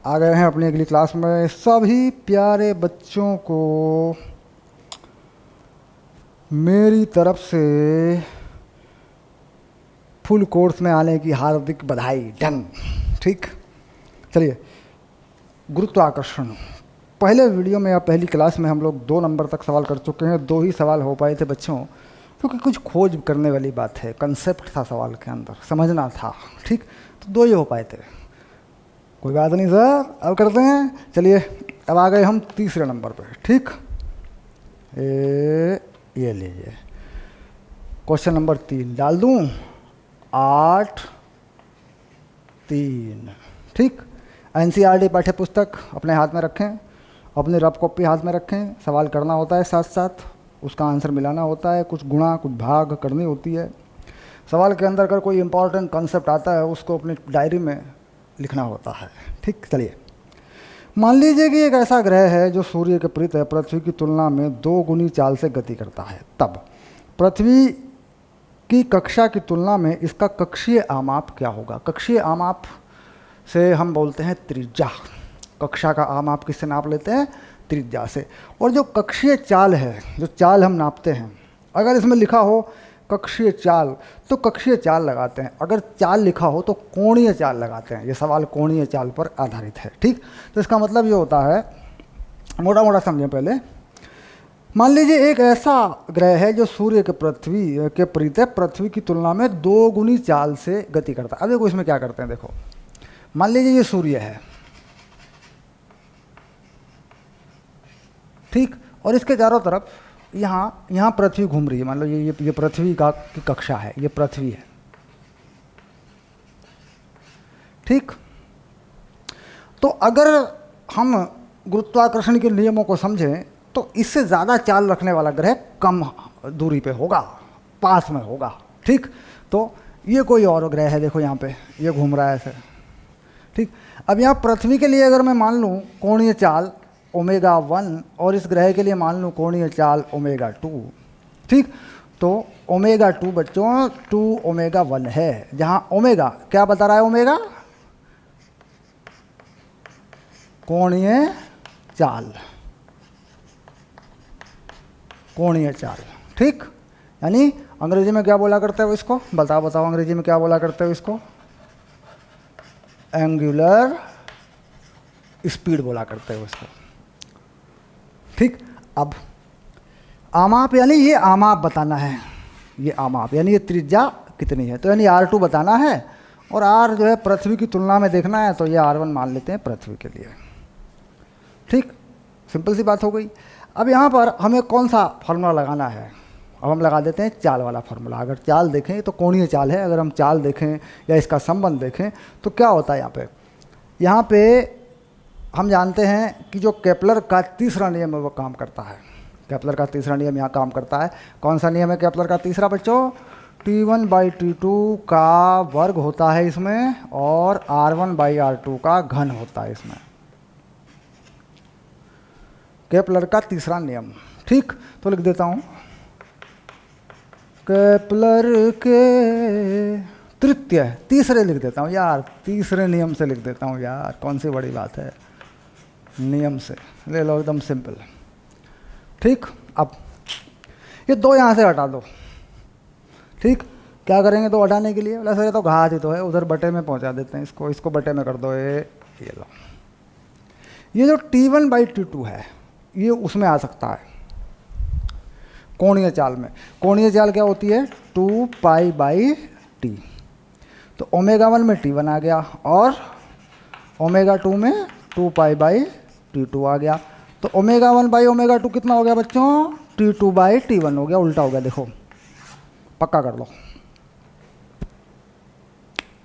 आ गए हैं अपनी अगली क्लास में। सभी प्यारे बच्चों को मेरी तरफ से फुल कोर्स में आने की हार्दिक बधाई। डन। ठीक, चलिए। गुरुत्वाकर्षण, पहले वीडियो में या पहली क्लास में हम लोग 2 नंबर तक सवाल कर चुके हैं। 2 ही सवाल हो पाए थे बच्चों, क्योंकि कुछ खोज करने वाली बात है, कंसेप्ट था सवाल के अंदर, समझना था। ठीक, तो 2 ही हो पाए थे। कोई बात नहीं सर, अब करते हैं। चलिए, अब आ गए हम तीसरे नंबर पे। ठीक, ये लीजिए क्वेश्चन नंबर 3 डाल दूं। 8 3। ठीक, एनसीईआरटी पाठ्य पुस्तक अपने हाथ में रखें, अपनी रफ कॉपी हाथ में रखें। सवाल करना होता है, साथ साथ उसका आंसर मिलाना होता है, कुछ गुणा कुछ भाग करनी होती है। सवाल के अंदर अगर कोई इंपॉर्टेंट कंसेप्ट आता है उसको अपनी डायरी में लिखना होता है। ठीक, चलिए। मान लीजिए कि एक ऐसा ग्रह है जो सूर्य के विपरीत है, पृथ्वी की तुलना में 2 गुनी चाल से गति करता है। तब पृथ्वी की कक्षा की तुलना में इसका कक्षीय आमाप क्या होगा? कक्षीय आमाप से हम बोलते हैं त्रिज्या। कक्षा का आमाप किससे नाप लेते हैं? त्रिज्या से। और जो कक्षीय चाल है, जो चाल हम नापते हैं, अगर इसमें लिखा हो कक्षीय चाल तो कक्षीय चाल लगाते हैं, अगर चाल लिखा हो तो कोणीय चाल लगाते हैं। ये सवाल कोणीय चाल पर आधारित है। ठीक, तो इसका मतलब ये होता है, मोटा मोटा समझें पहले। मान लीजिए एक ऐसा ग्रह है जो सूर्य के विपरीत है, पृथ्वी की तुलना में 2 गुनी चाल से गति करता है। अब देखो इसमें क्या करते हैं। देखो, मान लीजिए ये सूर्य है, ठीक, और इसके चारों तरफ यहाँ पृथ्वी घूम रही है। मान लो ये पृथ्वी की कक्षा है, ये पृथ्वी है। ठीक, तो अगर हम गुरुत्वाकर्षण के नियमों को समझें तो इससे ज़्यादा चाल रखने वाला ग्रह कम दूरी पे होगा, पास में होगा। ठीक, तो ये कोई और ग्रह है, देखो यहाँ पे ये घूम रहा है ऐसे। ठीक, अब यहाँ पृथ्वी के लिए अगर मैं मान लूँ कोणीय चाल ω1 और इस ग्रह के लिए मान लूँ कोणीय चाल ω2। ठीक, तो ω2 बच्चों 2ω1 है, जहाँ ओमेगा क्या बता रहा है? ओमेगा कोणीय चाल, कोणीय चाल। ठीक, यानी अंग्रेजी में क्या बोला करते हो इसको? बताओ अंग्रेजी में क्या बोला करते हो इसको? एंगुलर स्पीड बोला करते हो इसको। ठीक, अब आमाप यानी ये आमाप बताना है, ये आमाप यानी ये त्रिज्या कितनी है, तो यानी R2 बताना है, और R जो है पृथ्वी की तुलना में देखना है, तो ये R1 मान लेते हैं पृथ्वी के लिए। ठीक, सिंपल सी बात हो गई। अब यहाँ पर हमें कौन सा फार्मूला लगाना है? अब हम लगा देते हैं चाल वाला फार्मूला। अगर चाल देखें तो कोणीय चाल है, अगर हम चाल देखें या इसका संबंध देखें तो क्या होता है यहाँ पे हम जानते हैं कि जो केपलर का तीसरा नियम है वो काम करता है। केपलर का तीसरा नियम यहाँ काम करता है। कौन सा नियम है केपलर का तीसरा बच्चों? T1/T2 का वर्ग होता है इसमें, और R1/R2 का घन होता है इसमें, केपलर का तीसरा नियम। ठीक, तो लिख देता हूँ केपलर के तीसरे लिख देता हूँ यार, तीसरे नियम से लिख देता हूँ यार, कौन सी बड़ी बात है, नियम से ले लो, एकदम सिंपल। ठीक, अब ये 2 यहाँ से हटा दो। ठीक, क्या करेंगे 2 हटाने के लिए? बोला सर ये तो घास ही तो है, उधर बटे में पहुँचा देते हैं इसको बटे में कर दो। ये लो, ये जो T1/T2 है ये उसमें आ सकता है कोणीय चाल में। कोणीय चाल क्या होती है? 2π/T। तो ω1 में T1 आ गया और ω2 में 2π/T2 आ गया। तो ω1/ω2 कितना हो गया बच्चों? T2/T1 हो गया, उल्टा हो गया। देखो, पक्का कर लो,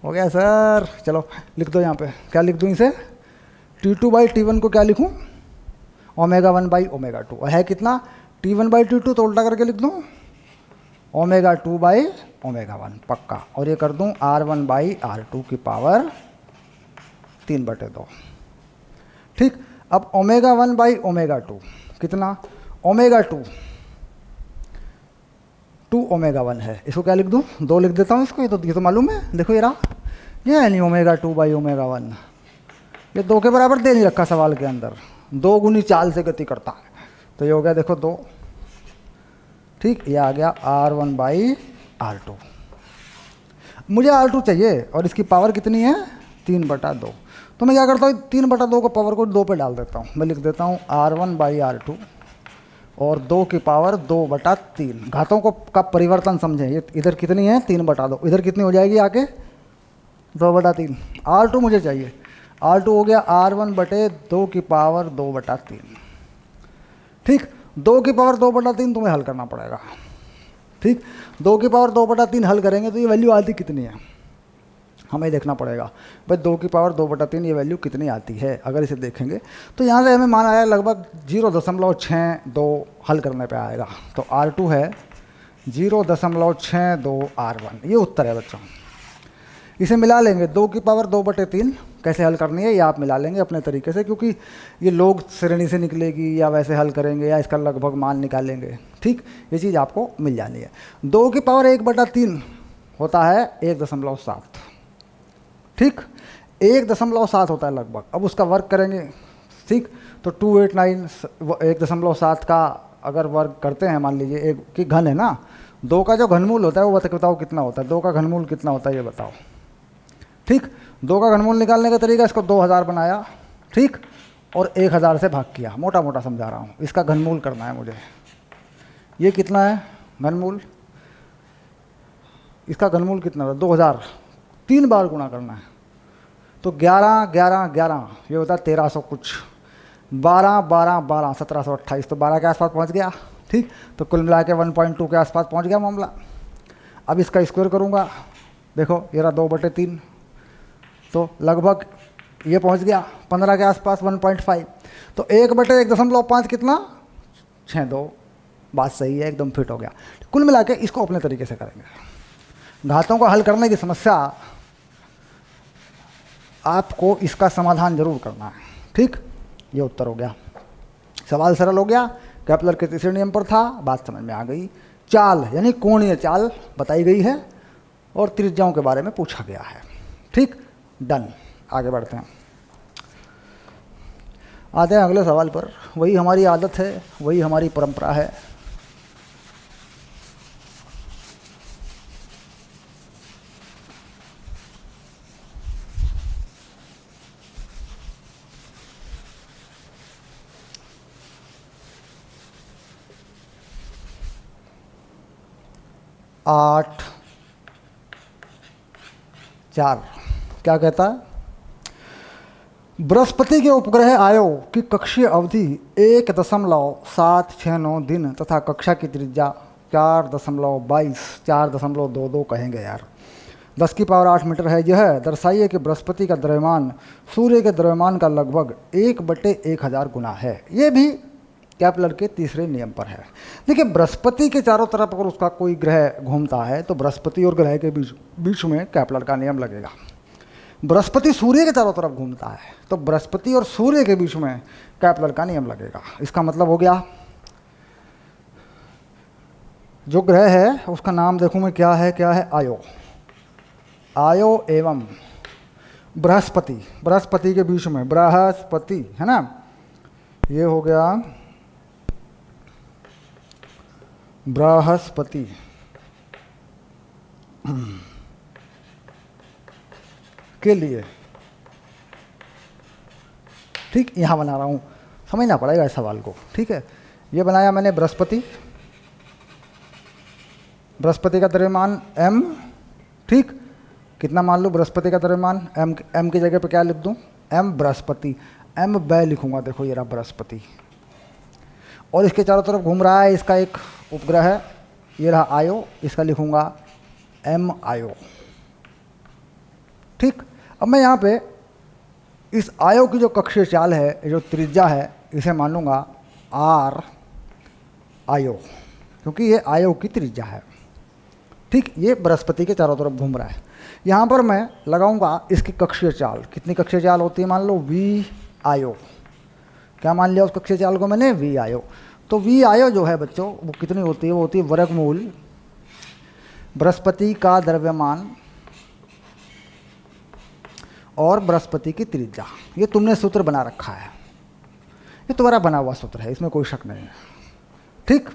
हो गया सर। चलो लिख दो यहाँ पे, क्या लिख दूँ इसे? T2/T1 को क्या लिखूँ? ω1/ω2। और है कितना? T1/T2, तो उल्टा करके लिख दूँ ω2/ω1, पक्का। और ये कर दूँ R1/R2 की पावर 3/2। ठीक, अब ω1/ω2 कितना? ω2 2ω1 है, इसको क्या लिख दूँ? 2 लिख देता हूँ इसको, ये तो मालूम है। देखो ये रहा, ये है नहीं ω2/ω1, ये 2 के बराबर दे नहीं रखा सवाल के अंदर, 2 गुनी चाल से गति करता है, तो ये हो गया देखो 2, ठीक, ये आ गया R1/R2। मुझे R2 चाहिए और इसकी पावर कितनी है 3/2, तो मैं क्या करता हूँ 3/2 को पावर को 2 पे डाल देता हूँ, मैं लिख देता हूँ R1/R2 और 2 की पावर 2/3। घातों को का परिवर्तन समझें, ये इधर कितनी है 3/2, इधर कितनी हो जाएगी आके 2/3। R2 मुझे चाहिए, R2 हो गया R1/2 की पावर 2/3, ठीक। 2 की पावर 2/3 तुम्हें हल करना पड़ेगा, ठीक। 2 की पावर 2/3 हल करेंगे तो ये वैल्यू आती कितनी है हमें देखना पड़ेगा भाई। 2 की पावर 2/3 ये वैल्यू कितनी आती है, अगर इसे देखेंगे तो यहाँ से हमें मान आया लगभग 0.62 हल करने पे आएगा। तो R2 है 0.62 R1, ये उत्तर है बच्चों। इसे मिला लेंगे, 2 की पावर 2/3 कैसे हल करनी है ये आप मिला लेंगे अपने तरीके से, क्योंकि ये लोग श्रेणी से निकलेगी या वैसे हल करेंगे या इसका लगभग मान निकालेंगे, ठीक। ये चीज़ आपको मिल जानी है। 2 की पावर 1/3 होता है 1.7, ठीक, 1.7 होता है लगभग। अब उसका वर्क करेंगे, ठीक, तो 289 1.7 का अगर वर्क करते हैं, मान लीजिए एक की घन है ना, 2 का जो घनमूल होता है वो बताओ कितना होता है, 2 का घनमूल कितना होता है ये बताओ, ठीक। 2 का घनमूल निकालने का तरीका, इसको 2000 बनाया, ठीक, और 1000 से भाग किया, मोटा मोटा समझा रहा हूँ, इसका घनमूल करना है मुझे। ये कितना है घनमूल, इसका घनमूल कितना होता है 2000, 3 बार गुणा करना है, तो 11 11 11 ये होता है 1300 कुछ, 12 12 12 1728, तो 12 के आसपास पहुँच गया, ठीक। तो कुल मिला के 1.2 के आसपास पहुँच गया मामला। अब इसका स्क्वायर करूँगा, देखो ये रहा 2/3, तो लगभग ये पहुँच गया 15 के आसपास 1.5, तो 1/1.5 कितना 62, बात सही है, एकदम फिट हो गया। कुल मिला के इसको अपने तरीके से करेंगे। घातों को हल करने की समस्या आपको इसका समाधान जरूर करना है, ठीक। ये उत्तर हो गया, सवाल सरल हो गया, केपलर के तीसरे नियम पर था, बात समझ में आ गई। चाल यानी कोणीय चाल बताई गई है और त्रिज्याओं के बारे में पूछा गया है, ठीक। डन, आगे बढ़ते हैं, आते हैं अगले सवाल पर। वही हमारी आदत है, वही हमारी परंपरा है। आठ 4 क्या कहता है, बृहस्पति के उपग्रह आयो की कक्षीय अवधि 1.769 दिन तथा कक्षा की त्रिज्या 4.22 कहेंगे यार, 10 की पावर 8 मीटर है। यह दर्शाइए कि बृहस्पति का द्रव्यमान सूर्य के द्रव्यमान का लगभग 1/1000 गुना है। ये भी केपलर के तीसरे नियम पर है। देखिए, बृहस्पति के चारों तरफ अगर उसका कोई ग्रह घूमता है तो बृहस्पति और ग्रह के बीच में केपलर का नियम लगेगा। बृहस्पति सूर्य के चारों तरफ घूमता है तो बृहस्पति और सूर्य के बीच में केपलर का नियम लगेगा। इसका मतलब हो गया जो ग्रह है उसका नाम देखूं मैं, क्या है आयो, आयो एवं बृहस्पति, बृहस्पति के बीच में बृहस्पति है ना, ये हो गया बृहस्पति। के लिए, ठीक, यहाँ बना रहा हूँ, समझना पड़ेगा इस सवाल को, ठीक है। ये बनाया मैंने बृहस्पति, बृहस्पति का द्रव्यमान m, ठीक, कितना मान लो बृहस्पति का द्रव्यमान m की जगह पे क्या लिख दूँ, m बृहस्पति, m बै लिखूँगा, देखो ये रहा बृहस्पति, और इसके चारों तरफ घूम रहा है इसका एक उपग्रह है, ये रहा आयो, इसका लिखूँगा m आयो, ठीक। अब मैं यहाँ पे इस आयो की जो कक्षीय चाल है, जो त्रिज्या है, इसे मानूंगा r आयो, क्योंकि ये आयो की त्रिज्या है, ठीक। ये बृहस्पति के चारों तरफ घूम रहा है। यहाँ पर मैं लगाऊंगा इसकी कक्षीय चाल, कितनी कक्षीय चाल होती है, मान लो v आयो, क्या मान लिया उस कक्षीय चाल को मैंने, v आयो। तो v आयो जो है बच्चों वो कितनी होती है, वो होती है वर्गमूल बृहस्पति का द्रव्यमान और बृहस्पति की त्रिज्या। ये तुमने सूत्र बना रखा है, ये तुम्हारा बना हुआ सूत्र है, इसमें कोई शक नहीं है। ठीक,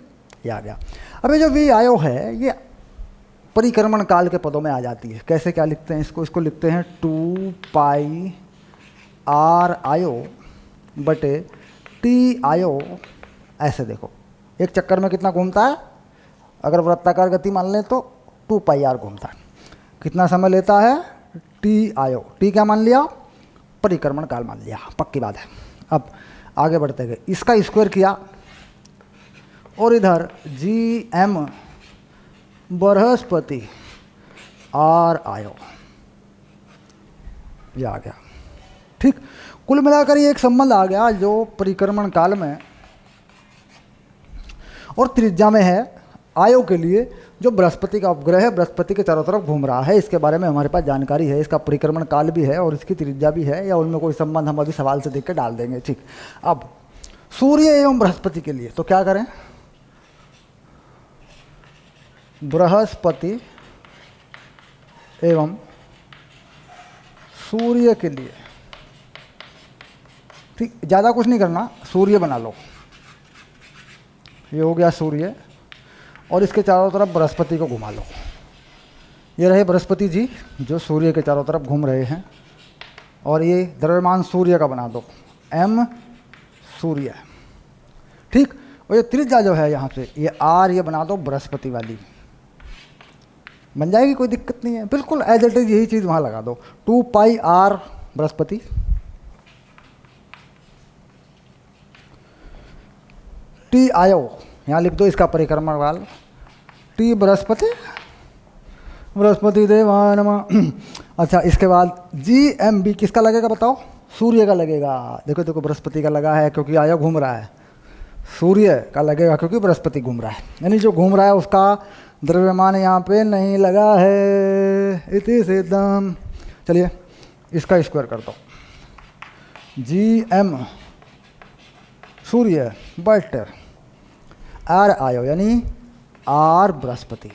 ये आ गया। अब ये जो वी आयो है ये परिक्रमण काल के पदों में आ जाती है। कैसे, क्या लिखते हैं इसको? इसको लिखते हैं 2 पाई आर आयो बटे टी आयो। ऐसे देखो, एक चक्कर में कितना घूमता है? अगर वृत्ताकार गति मान लें तो 2 पाई आर घूमता है। कितना समय लेता है? टी आयो। टी क्या मान लिया? परिक्रमण काल मान लिया, पक्की बात है। अब आगे बढ़ते गए, इसका स्क्वायर किया और इधर जी एम बृहस्पति आर आयो, ये आ गया। ठीक, कुल मिलाकर ये एक संबंध आ गया जो परिक्रमण काल में और त्रिज्या में है। आयो के लिए जो बृहस्पति का उपग्रह है, बृहस्पति के चारों तरफ घूम रहा है, इसके बारे में हमारे पास जानकारी है। इसका परिक्रमण काल भी है और इसकी त्रिज्या भी है, या उनमें कोई संबंध हम अभी सवाल से देख के डाल देंगे। ठीक, अब सूर्य एवं बृहस्पति के लिए तो क्या करें? बृहस्पति एवं सूर्य के लिए, ठीक, ज़्यादा कुछ नहीं करना, सूर्य बना लो। ये हो गया सूर्य, और इसके चारों तरफ बृहस्पति को घुमा लो। ये रहे बृहस्पति जी जो सूर्य के चारों तरफ घूम रहे हैं, और ये द्रव्यमान सूर्य का बना दो, एम सूर्य। ठीक, और ये त्रिज्या जो है यहाँ पे ये आर, ये बना दो बृहस्पति वाली, बन जाएगी, कोई दिक्कत नहीं है। बिल्कुल एज इट इज यही चीज़ वहाँ लगा दो, 2 पाई आर बृहस्पति, टी आयो यहाँ लिख दो इसका परिक्रमण काल, टी बृहस्पति, बृहस्पति देवा नमः। अच्छा, इसके बाद जी एम बी किसका लगेगा बताओ? सूर्य का लगेगा। देखो देखो, बृहस्पति का लगा है क्योंकि आयो घूम रहा है, सूर्य का लगेगा क्योंकि बृहस्पति घूम रहा है, यानी जो घूम रहा है उसका द्रव्यमान यहाँ पे नहीं लगा है, इति सिद्धम। चलिए इसका स्क्वायर कर दो, जी एम सूर्य बट आर आयो यानी आर बृहस्पति।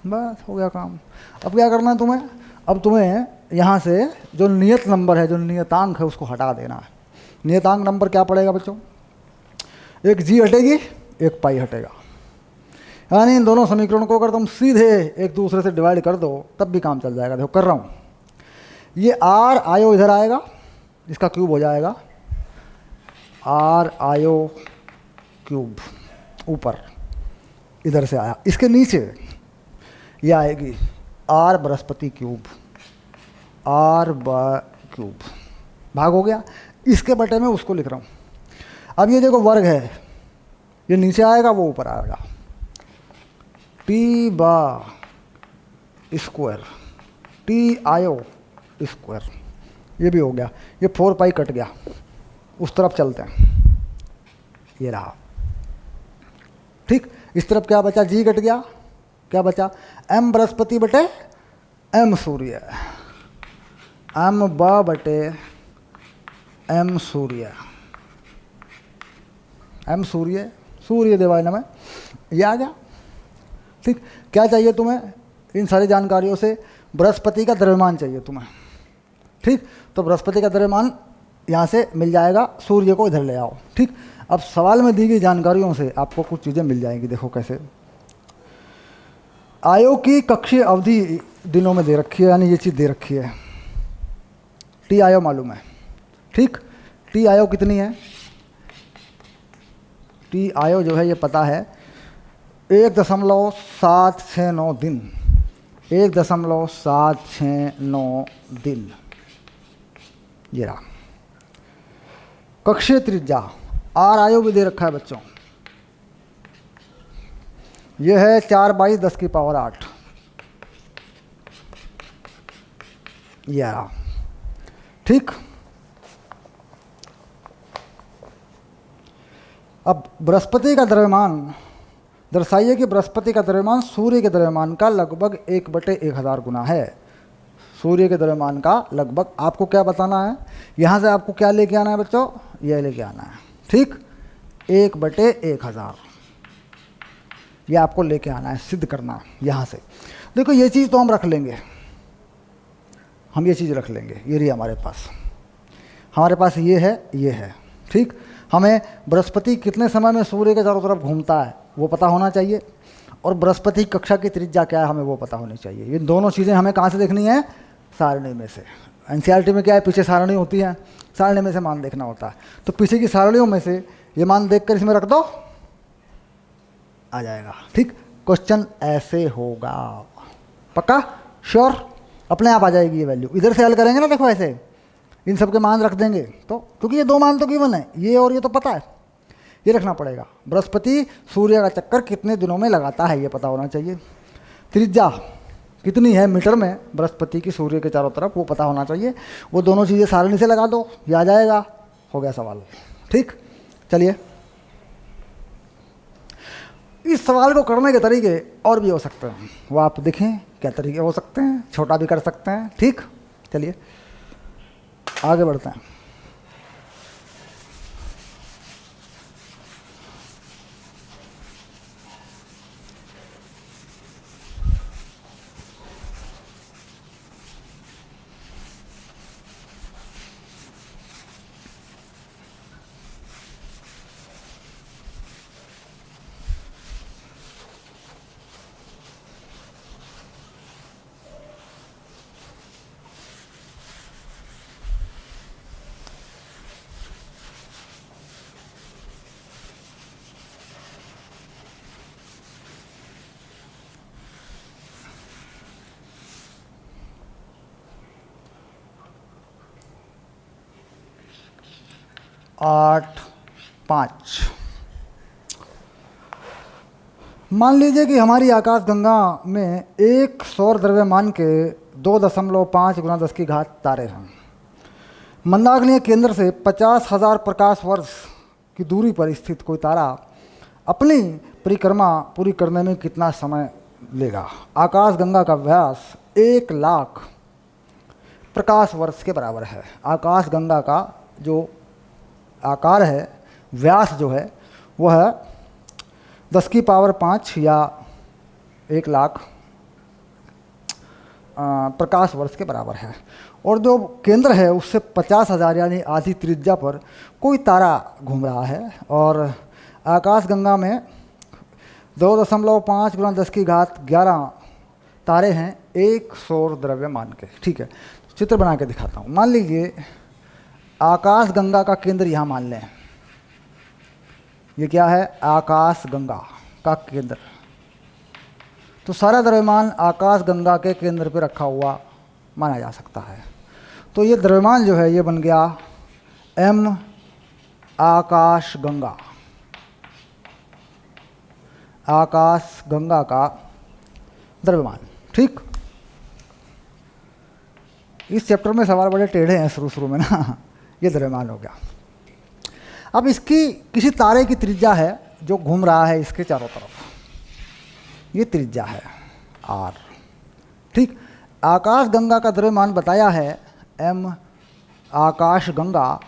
बस हो गया काम। अब क्या करना है तुम्हें? अब तुम्हें यहाँ से जो नियत नंबर है, जो नियतांक है, उसको हटा देना है। नियतांक नंबर क्या पड़ेगा बच्चों? एक जी हटेगी, एक पाई हटेगा, यानी इन दोनों समीकरणों को अगर तुम सीधे एक दूसरे से डिवाइड कर दो तब भी काम चल जाएगा। देखो कर रहा हूँ, ये आर आयो इधर आएगा, इसका क्यूब हो जाएगा, आर आयो क्यूब ऊपर इधर से आया, इसके नीचे ये आएगी आर बृहस्पति क्यूब, आर क्यूब, भाग हो गया। इसके बटे में उसको लिख रहा हूँ। अब ये देखो वर्ग है, ये नीचे आएगा वो ऊपर आएगा, टी बा स्क्वायर, टी आयो स्क्वायर, ये भी हो गया। ये 4 पाई कट गया, उस तरफ चलते हैं, ये रहा। ठीक, इस तरफ क्या बचा? जी कट गया, क्या बचा? एम बृहस्पति बटे एम सूर्य, एम बा बटे एम सूर्य, एम सूर्य, सूर्य देवाय नमः, ये आ गया। ठीक, क्या चाहिए तुम्हें? इन सारी जानकारियों से बृहस्पति का द्रव्यमान चाहिए तुम्हें। ठीक, तो बृहस्पति का द्रव्यमान यहाँ से मिल जाएगा, सूर्य को इधर ले आओ। ठीक, अब सवाल में दी गई जानकारियों से आपको कुछ चीज़ें मिल जाएंगी। देखो कैसे, आयो की कक्षीय अवधि दिनों में दे रखी है, यानी ये चीज़ दे रखी है, टी आयो मालूम है। ठीक, टी आयो कितनी है? टी आयो जो है ये पता है 1.769 दिन, 1.769 दिन, ये रहा। कक्षीय त्रिज्या आर आयो भी दे रखा है बच्चों, ये है 4/10⁸, ये रहा। ठीक, अब बृहस्पति का द्रव्यमान दर्शाइए कि बृहस्पति का द्रव्यमान सूर्य के द्रव्यमान का लगभग 1/1000 गुना है। सूर्य के द्रव्यमान का लगभग, आपको क्या बताना है? यहाँ से आपको क्या लेके आना है बच्चों? यह लेके आना है। ठीक, 1/1000 ये आपको लेके आना है, सिद्ध करना है यहाँ से। देखो ये चीज़ तो हम रख लेंगे, हम ये चीज़ रख लेंगे, ये रही हमारे पास ये है, ठीक। हमें बृहस्पति कितने समय में सूर्य के चारों तरफ घूमता है वो पता होना चाहिए, और बृहस्पति कक्षा की त्रिज्या क्या है हमें वो पता होनी चाहिए। ये दोनों चीज़ें हमें कहाँ से देखनी है? सारणी में से। एनसीईआरटी में क्या है, पीछे सारणी होती है, सारणी में से मान देखना होता है। तो पीछे की सारणियों में से ये मान देखकर इसमें रख दो, आ जाएगा, ठीक। क्वेश्चन ऐसे होगा, पक्का, श्योर, अपने आप आ जाएगी ये वैल्यू। इधर से हल करेंगे ना, देखो ऐसे इन सब के मान रख देंगे तो, क्योंकि ये दो मान तो गिवन है, ये और ये तो पता है, ये रखना पड़ेगा। बृहस्पति सूर्य का चक्कर कितने दिनों में लगाता है ये पता होना चाहिए। त्रिज्या कितनी है मीटर में बृहस्पति की सूर्य के चारों तरफ वो पता होना चाहिए। वो दोनों चीज़ें सारणी से लगा दो, ये आ जाएगा, हो गया सवाल, ठीक। चलिए, इस सवाल को करने के तरीके और भी हो सकते हैं, वो आप देखें क्या तरीके हो सकते हैं, छोटा भी कर सकते हैं, ठीक। चलिए आगे बढ़ते हैं। आठ पाँच, मान लीजिए कि हमारी आकाशगंगा में एक सौर द्रव्यमान के 2.5 गुना 10 की घात तारे हैं। मंदाग्नीय केंद्र से 50,000 प्रकाश वर्ष की दूरी पर स्थित कोई तारा अपनी परिक्रमा पूरी करने में कितना समय लेगा? आकाशगंगा का व्यास 1 लाख प्रकाश वर्ष के बराबर है। आकाशगंगा का जो आकार है, व्यास जो है वह 10 की पावर 5 या 1 लाख प्रकाश वर्ष के बराबर है। और जो केंद्र है उससे 50,000 यानी आधी त्रिज्या पर कोई तारा घूम रहा है, और आकाशगंगा में 2.5 गुना 10 की घात 11 तारे हैं एक सौर द्रव्यमान के, ठीक है। चित्र बना के दिखाता हूँ। मान लीजिए आकाशगंगा का केंद्र यहाँ मान लें, ये क्या है? आकाशगंगा का केंद्र। तो सारा द्रव्यमान आकाशगंगा के केंद्र पे रखा हुआ माना जा सकता है। तो ये द्रव्यमान जो है ये बन गया m आकाशगंगा, आकाशगंगा का द्रव्यमान, ठीक। इस चैप्टर में सवाल बड़े टेढ़े हैं शुरू में ना, ये द्रव्यमान हो गया। अब इसकी किसी तारे की त्रिज्या है जो घूम रहा है इसके चारों तरफ, ये त्रिज्या है r, ठीक। आकाशगंगा का द्रव्यमान बताया है m आकाशगंगा,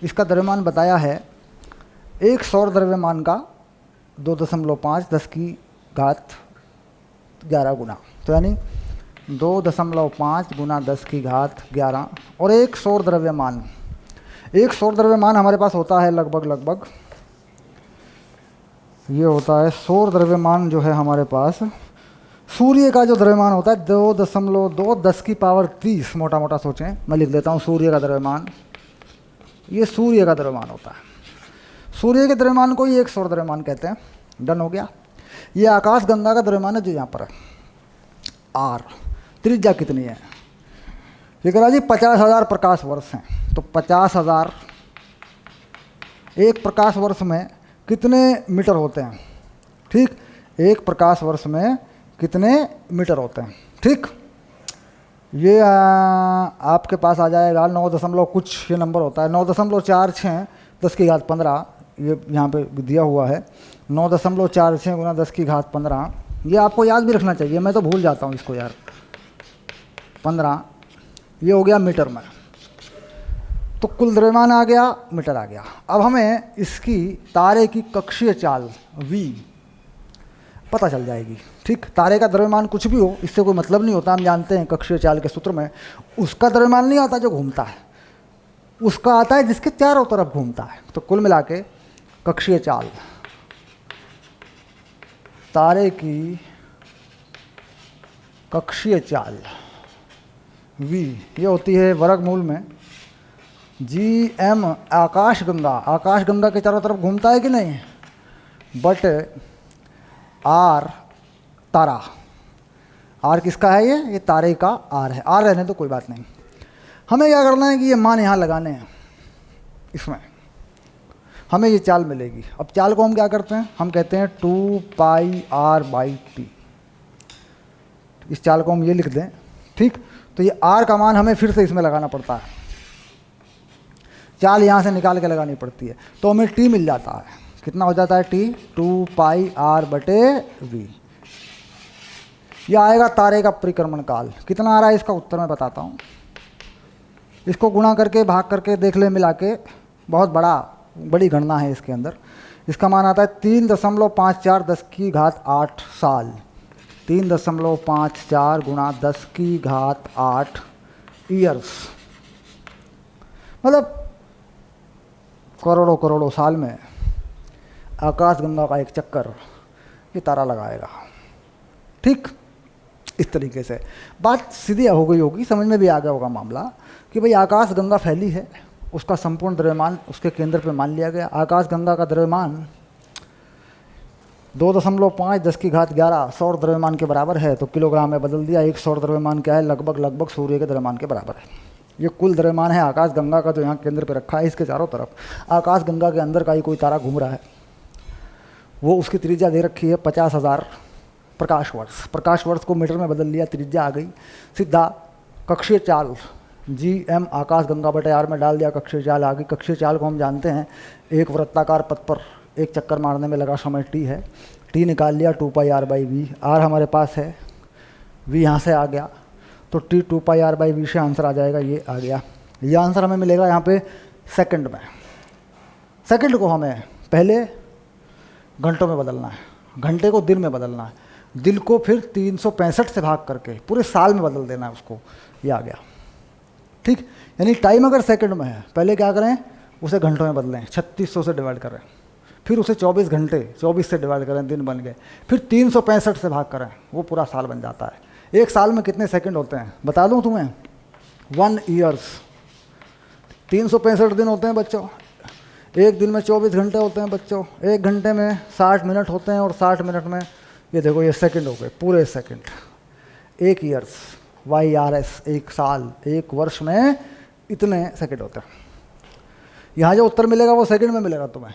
इसका द्रव्यमान बताया है एक सौर द्रव्यमान का 2.5 10 की घात 11 गुना, तो यानी 2.5 गुना 10 की घात 11, और एक सौर द्रव्यमान, एक सौर द्रव्यमान हमारे पास होता है लगभग ये होता है सौर द्रव्यमान जो है हमारे पास, सूर्य का जो द्रव्यमान होता है 2.2 10 की पावर 30, मोटा मोटा सोचें, मैं लिख देता हूँ सूर्य का द्रव्यमान, ये सूर्य का द्रव्यमान होता है। सूर्य के द्रव्यमान को ही एक सौर द्रव्यमान कहते हैं, डन हो गया। ये आकाशगंगा का द्रव्यमान है जो यहाँ पर है r, त्रिज्या कितनी है? ये कह रहा जी 50,000 प्रकाश वर्ष हैं, तो 50,000 एक प्रकाश वर्ष में कितने मीटर होते हैं, ठीक। एक प्रकाश वर्ष में कितने मीटर होते हैं, ठीक। ये आपके पास आ जाएगा 9 कुछ ये नंबर होता है, 9.46 10 की घात 15, ये यहाँ पे दिया हुआ है 9.46 गुना 10 की घात 15। ये आपको याद भी रखना चाहिए, मैं तो भूल जाता हूँ इसको यार। 15 ये हो गया मीटर में, तो कुल द्रव्यमान आ गया, मीटर आ गया। अब हमें इसकी तारे की कक्षीय चाल v पता चल जाएगी, ठीक। ठीक, तारे का द्रव्यमान कुछ भी हो, इससे कोई मतलब नहीं होता, हम जानते हैं कक्षीय चाल के सूत्र में। उसका द्रव्यमान नहीं आता जो घूमता है, उसका आता है जिसके चारों तरफ घूमता है। तो कुल मिला के कक्षीय चाल, तारे की कक्षीय चाल v, ये होती है वर्गमूल में gm आकाशगंगा के चारों तरफ घूमता है कि नहीं, बट r तारा, r किसका है, ये तारे का r है। r रहने तो कोई बात नहीं, हमें क्या करना है कि ये मान यहाँ लगाने हैं, इसमें हमें ये चाल मिलेगी। अब चाल को हम क्या करते हैं, हम कहते हैं 2πr/t। इस चाल को हम ये लिख दें, ठीक। तो ये r का मान हमें फिर से इसमें लगाना पड़ता है, चाल यहाँ से निकाल के लगानी पड़ती है, तो हमें t मिल जाता है। कितना हो जाता है t, 2πr/v। यह आएगा तारे का परिक्रमण काल। कितना आ रहा है इसका उत्तर मैं बताता हूँ। इसको गुणा करके भाग करके देख ले, मिला के बहुत बड़ी गणना है इसके अंदर। इसका मान आता है 3.54 10⁸ साल। 3.54 गुणा 10⁸ ईयर्स, मतलब करोड़ों साल में आकाशगंगा का एक चक्कर ये तारा लगाएगा। ठीक, इस तरीके से बात सीधी हो गई होगी, समझ में भी आ गया होगा मामला कि भाई आकाशगंगा फैली है, उसका संपूर्ण द्रव्यमान उसके केंद्र पे मान लिया गया। आकाशगंगा का द्रव्यमान 2.5 10⁻11 सौर द्रव्यमान के बराबर है, तो किलोग्राम में बदल दिया। एक सौर द्रव्यमान क्या है, लगभग सूर्य के द्रव्यमान के बराबर है। ये कुल द्रव्यमान है आकाशगंगा का जो यहाँ केंद्र पे रखा है, इसके चारों तरफ। आकाशगंगा के अंदर का ही कोई तारा घूम रहा है, वो उसकी त्रिज्या दे रखी है 50,000 प्रकाश वर्ष। प्रकाश वर्ष को मीटर में बदल लिया, त्रिज्या आ गई, सीधा कक्षीय चाल gm आकाशगंगा/r में डाल दिया, कक्षीय चाल आ गई। कक्षीय चाल को हम जानते हैं, एक वृत्ताकार पथ पर एक चक्कर मारने में लगा समय t है। t निकाल लिया 2πr/v, r हमारे पास है, v यहाँ से आ गया, तो t 2πr/v से आंसर आ जाएगा, ये आ गया। ये आंसर हमें मिलेगा यहाँ पे सेकंड में। सेकंड को हमें पहले घंटों में बदलना है, घंटे को दिन में बदलना है, दिन को फिर 365 से भाग करके पूरे साल में बदल देना है उसको, ये आ गया। ठीक, यानी टाइम अगर सेकंड में है, पहले क्या करें, उसे घंटों में बदलें, 3600 से डिवाइड करें, फिर उसे 24 घंटे 24 से डिवाइड करें, दिन बन गए, फिर 365 से भाग करें, वो पूरा साल बन जाता है। एक साल में कितने सेकंड होते हैं बता दूं तुम्हें, 1 ईयर्स 365 दिन होते हैं बच्चों। एक दिन में 24 घंटे होते हैं बच्चों, एक घंटे में 60 मिनट होते हैं, और 60 मिनट में ये देखो ये सेकंड हो गए, पूरे सेकंड। एक ईयर्स YRS, एक साल, एक वर्ष में इतने सेकंड होते हैं। यहाँ जो उत्तर मिलेगा वो सेकंड में मिलेगा तुम्हें,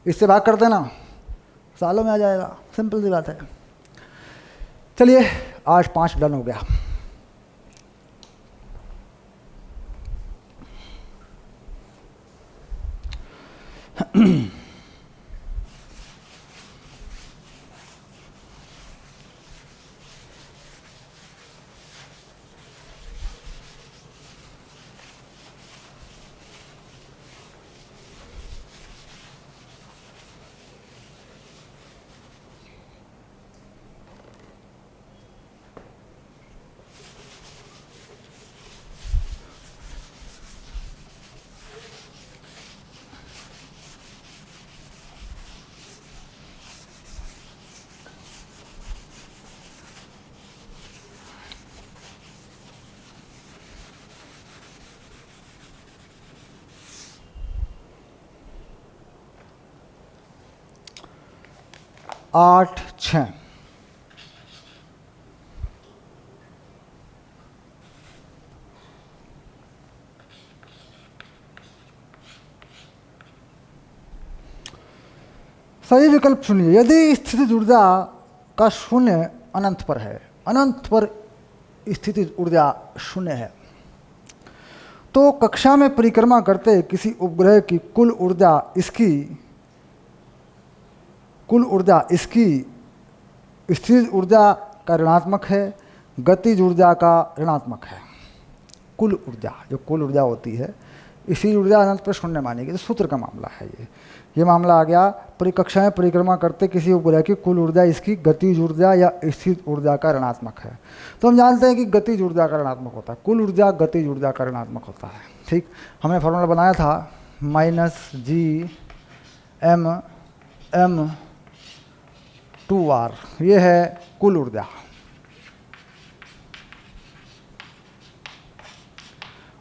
इससे भाग कर देना, सालों में आ जाएगा, सिंपल सी बात है। चलिए 8-5 डन हो गया। आठ 6 सही विकल्प सुनिए। यदि स्थितिज ऊर्जा का शून्य अनंत पर है, अनंत पर स्थितिज ऊर्जा शून्य है, तो कक्षा में परिक्रमा करते किसी उपग्रह की कुल ऊर्जा इसकी स्थितिज ऊर्जा का ऋणात्मक है, गतिज ऊर्जा का ऋणात्मक है। कुल ऊर्जा, जो कुल ऊर्जा होती है इसी ऊर्जा अनंत पर शून्य मानेगी। तो सूत्र का मामला है ये मामला आ गया। परिकक्षा में परिक्रमा करते किसी उपग्रह की कुल ऊर्जा इसकी गतिज ऊर्जा या स्थित ऊर्जा का ऋणात्मक है। तो हम जानते हैं कि गतिज ऊर्जा का ऋणात्मक होता है, कुल ऊर्जा गतिज ऊर्जा का ऋणात्मक होता है। ठीक, हमने फॉर्मूला बनाया था -Gm/m², ये है कुल ऊर्जा।